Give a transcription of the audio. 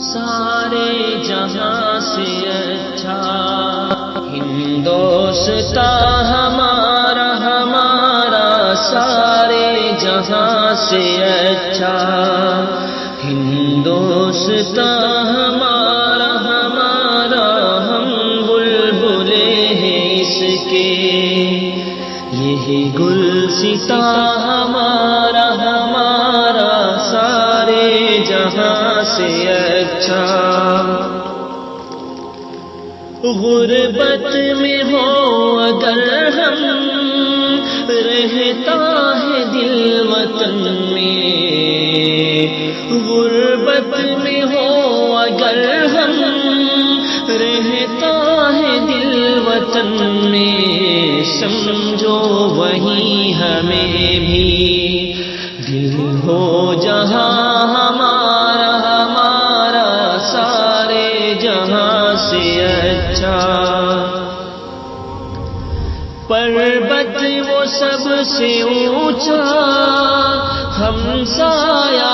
سارے جہاں سے اچھا ہندوستان ہمارا ہمارا سارے جہاں سے اچھا ہندوستان ہمارا ہمارا ہم بلبلے ہیں اس کے یہی گلستاں ہمارا ہمارا سارے جہاں سے اچھا غربت میں ہو اگر ہم رہتا ہے دل وطن میں غربت میں ہو اگر ہم رہتا ہے دل وطن میں سمجھو وہی ہمیں بھی دل ہو جہاں ہمارا ہمارا سارے جہاں سے اچھا پربت وہ سب سے اونچا ہم سایہ